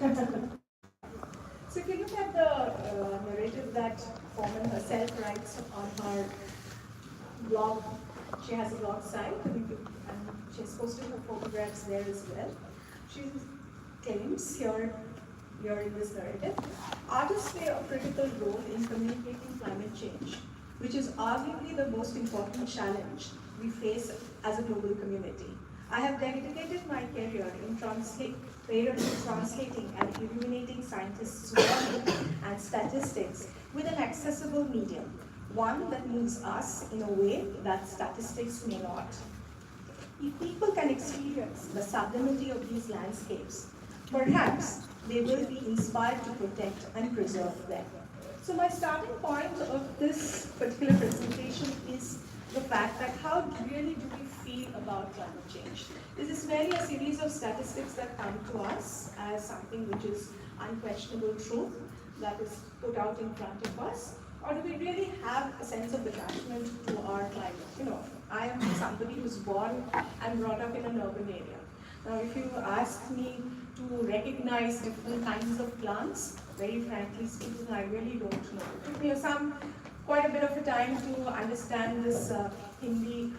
So if you look at the narrative that Foreman herself writes on her blog, she has a blog site and she's posted her photographs there as well. She claims here in this narrative, artists play a critical role in communicating climate change, which is arguably the most important challenge we face as a global community. I have dedicated my career in translating and illuminating scientists' work and statistics with an accessible medium, one that moves us in a way that statistics may not. If people can experience the sublimity of these landscapes, perhaps they will be inspired to protect and preserve them. So my starting point of this particular presentation is the fact that how really do we feel about climate change? Is this merely a series of statistics that come to us as something which is unquestionable truth that is put out in front of us? Or do we really have a sense of attachment to our climate? You know, I am somebody who's born and brought up in an urban area. Now, if you ask me to recognize different kinds of plants, very frankly speaking, I really don't know. It took me quite a bit of a time to understand this Hindi,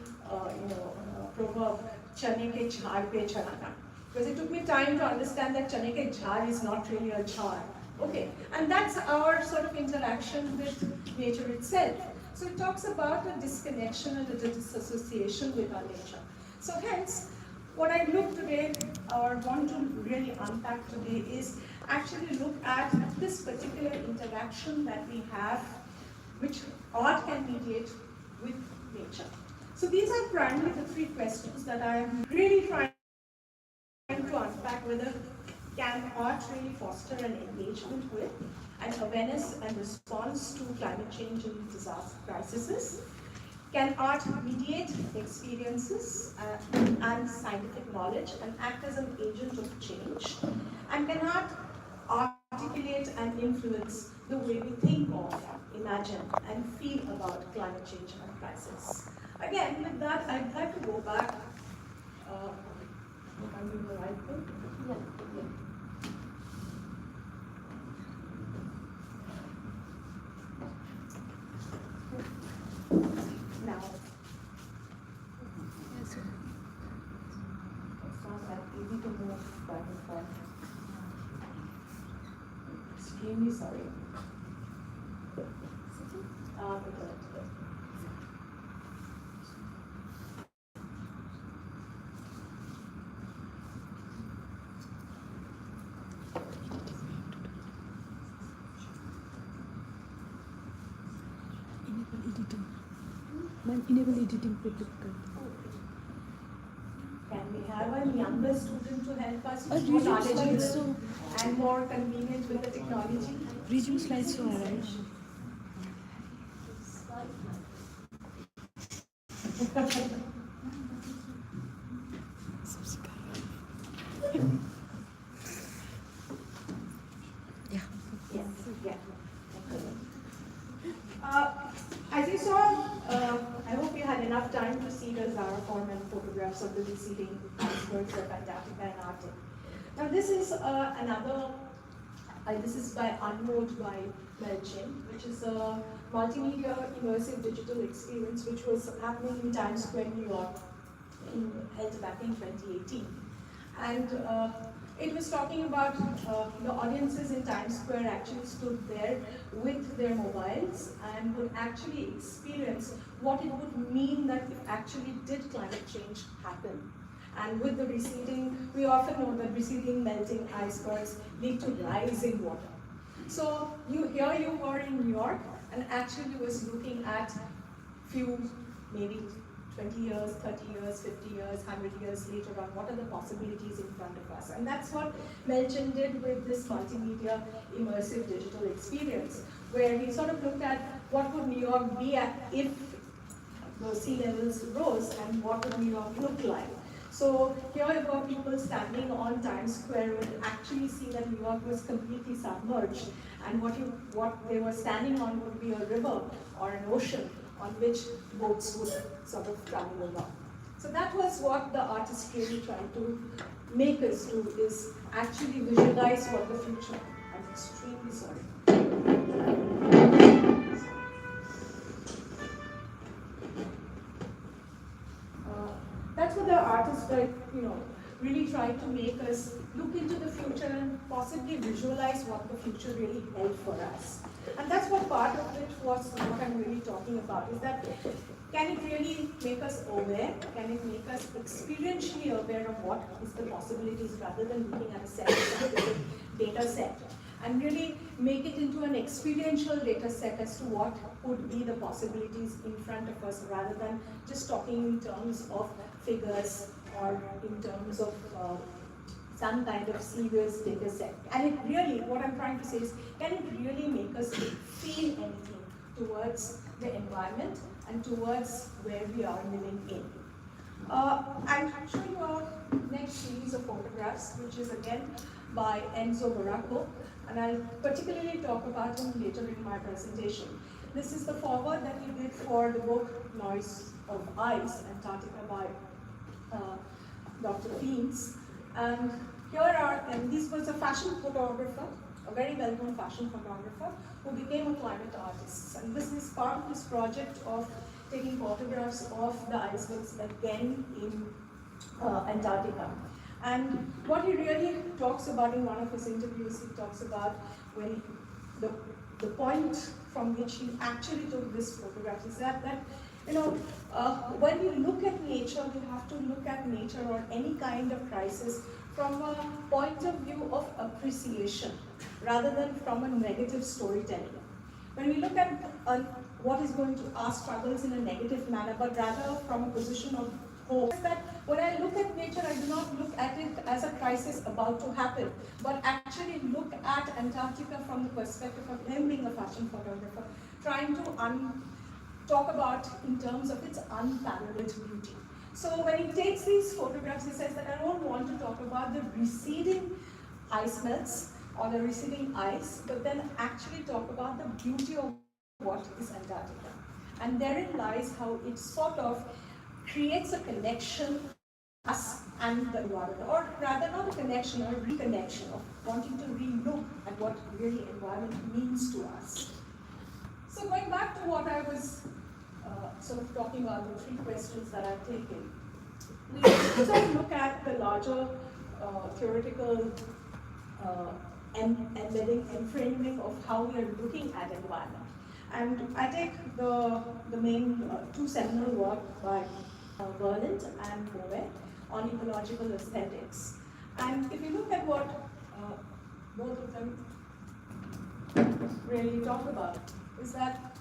proverb, "Chane ke jhaad pe chana," because it took me time to understand that chane ke jhaad is not really a jhaad. Okay, and that's our sort of interaction with nature itself. So it talks about a disconnection and a disassociation with our nature. So hence, what I look today, or want to really unpack today, is actually look at this particular interaction that we have, which art can mediate with nature. So these are primarily the three questions that I am really trying to unpack: whether can art really foster an engagement with, an awareness and response to climate change and disaster crises? Can art mediate experiences and scientific knowledge and act as an agent of change? And can art articulate and influence the way we think of, imagine, and feel about climate change and crisis? Again, with that, I'd like to go back. If I'm doing the right thing? Yeah. Now, it's not that easy to move back and forth. Extremely sorry. Enable editing पे click कर. Can we have a younger student to help us who's more knowledgeable and more convenient with the technology? Resume slides तो आ रहा है. As you saw, I hope you had enough time to see the Zara form and photographs of the receding icebergs of Antarctica and Arctic. Now this is this is by Unmode by Melchin, which is a multimedia immersive digital experience which was happening in Times Square, New York, held back in 2018. And it was talking about the audiences in Times Square actually stood there with their mobiles and would actually experience what it would mean that actually did climate change happen. And with the receding, we often know that receding melting icebergs lead to rising water. So here you were in New York and actually was looking at few, maybe 20 years, 30 years, 50 years, 100 years later on, what are the possibilities in front of us? And that's what Melchin did with this multimedia immersive digital experience, where he sort of looked at what would New York be at if the sea levels rose and what would New York look like. So here were people standing on Times Square would actually see that New York was completely submerged, and what they were standing on would be a river or an ocean on which boats would sort of travel along. So that was what the artist really tried to make us do is actually visualize what the future. I'm extremely sorry. That's what the artists really try to make us look into the future and possibly visualize what the future really held for us. And that's what part of it was what I'm really talking about, is that can it really make us aware? Can it make us experientially aware of what is the possibilities rather than looking at a set data set? And really make it into an experiential data set as to what would be the possibilities in front of us rather than just talking in terms of figures or in terms of some kind of serious data set. And it really, what I'm trying to say is, can it really make us feel anything towards the environment and towards where we are living in? I'll show you our next series of photographs, which is again by Enzo Baracco, and I'll particularly talk about him later in my presentation. This is the foreword that he did for the book Noise of Ice, Antarctica by Dr. Fiends. And here are, and this was a fashion photographer, a very well-known fashion photographer who became a climate artist. And this is part of his project of taking photographs of the icebergs again in Antarctica. And what he really talks about in one of his interviews, he talks about when the point from which he actually took this photograph is that when you look at nature, you have to look at nature or any kind of crisis from a point of view of appreciation rather than from a negative storytelling. When we look at what is going to our struggles in a negative manner, but rather from a position of hope, that when I look at nature, I do not look at it as a crisis about to happen, but actually look at Antarctica from the perspective of him being a fashion photographer, trying to talk about in terms of its unparalleled beauty. So when he takes these photographs, he says that I don't want to talk about the receding ice melts or the receding ice, but then actually talk about the beauty of what is Antarctica. And therein lies how it sort of creates a connection us and the environment, or rather not a connection, or a reconnection of wanting to re-look at what really environment means to us. So going back to what I was sort of talking about, the three questions that I've taken, we sort of look at the larger theoretical embedding and framing of how we are looking at environment. And I take the main two seminal work by Berland and Prof on ecological aesthetics. And if you look at what both of them really talk about, is that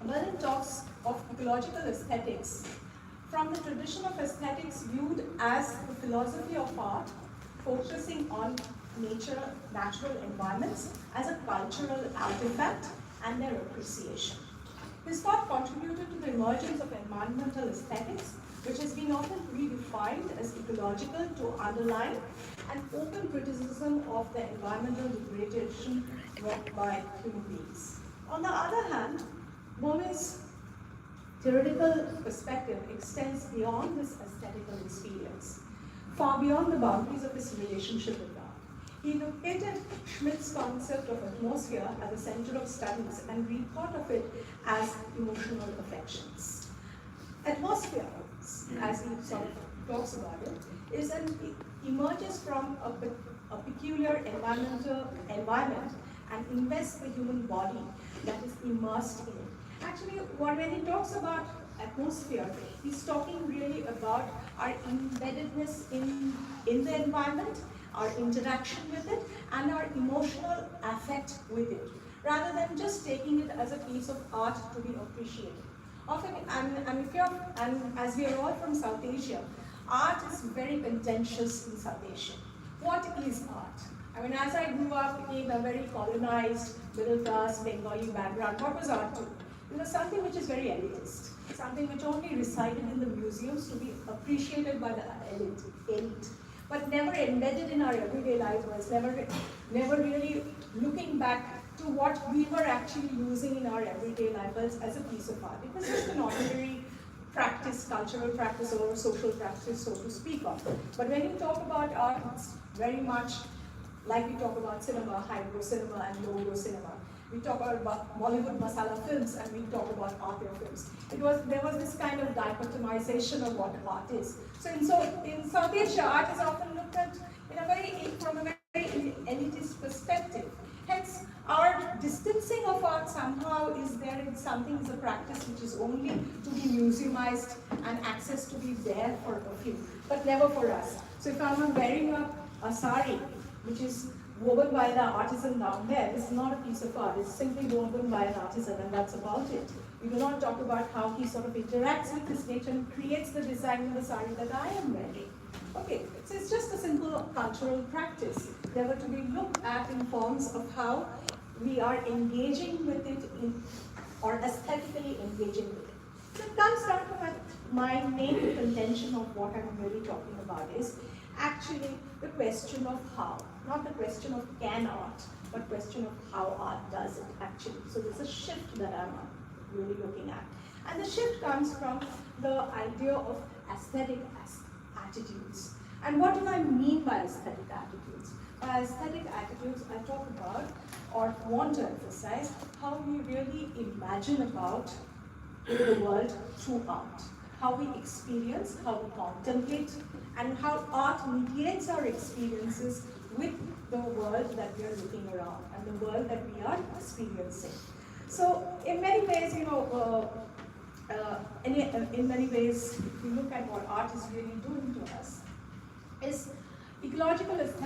Berland talks of ecological aesthetics from the tradition of aesthetics viewed as the philosophy of art, focusing on nature, natural environments as a cultural artifact and their appreciation. His thought contributed to the emergence of environmental aesthetics, which has been often redefined as ecological to underline an open criticism of the environmental degradation wrought by human beings. On the other hand, Boehme's theoretical perspective extends beyond this aesthetical experience, far beyond the boundaries of his relationship with art. He located Schmidt's concept of atmosphere at the center of studies and rethought of it as emotional affections. Atmosphere, as he sort of talks about it, emerges from a peculiar environment and invests the human body that is immersed in it. Actually, when he talks about atmosphere, he's talking really about our embeddedness in the environment, our interaction with it, and our emotional affect with it, rather than just taking it as a piece of art to be appreciated. Often, and as we are all from South Asia, art is very contentious in South Asia. What is art? I mean, as I grew up in a very colonized, middle-class Bengali background, what was art to? It was something which is very elitist, something which only resided in the museums to be appreciated by the elite, but never embedded in our everyday lives, was never really looking back to what we were actually using in our everyday lives as a piece of art. It was just an ordinary practice, cultural practice or social practice, so to speak of. But when you talk about art, it's very much like we talk about cinema, high-bro cinema and low-bro cinema. We talk about Bollywood masala films and we talk about art films. There was this kind of dichotomization of what art is. So in South Asia, art is often looked at from a very elitist perspective. Hence, our distancing of art somehow is there in something is a practice which is only to be museumized and access to be there for a few, but never for us. So if I'm wearing a sari, which is woven by the artisan down there, this is not a piece of art, it's simply woven by an artisan and that's about it. We do not talk about how he sort of interacts with his nature and creates the design of the sari that I am wearing. Okay, so it's just a simple cultural practice. They were to be looked at in forms of how we are engaging with it or aesthetically engaging with it. So it comes down to my main contention of what I'm really talking about is actually the question of how. Not the question of can art, but question of how art does it actually. So there's a shift that I'm really looking at. And the shift comes from the idea of aesthetic attitudes. And what do I mean by aesthetic attitudes? By aesthetic attitudes, I talk about or want to emphasize how we really imagine about the world through art. How we experience, how we contemplate, and how art mediates our experiences with the world that we are looking around and the world that we are experiencing. So in many ways, in many ways, if you look at what art is really doing to us, is ecological aesthetics.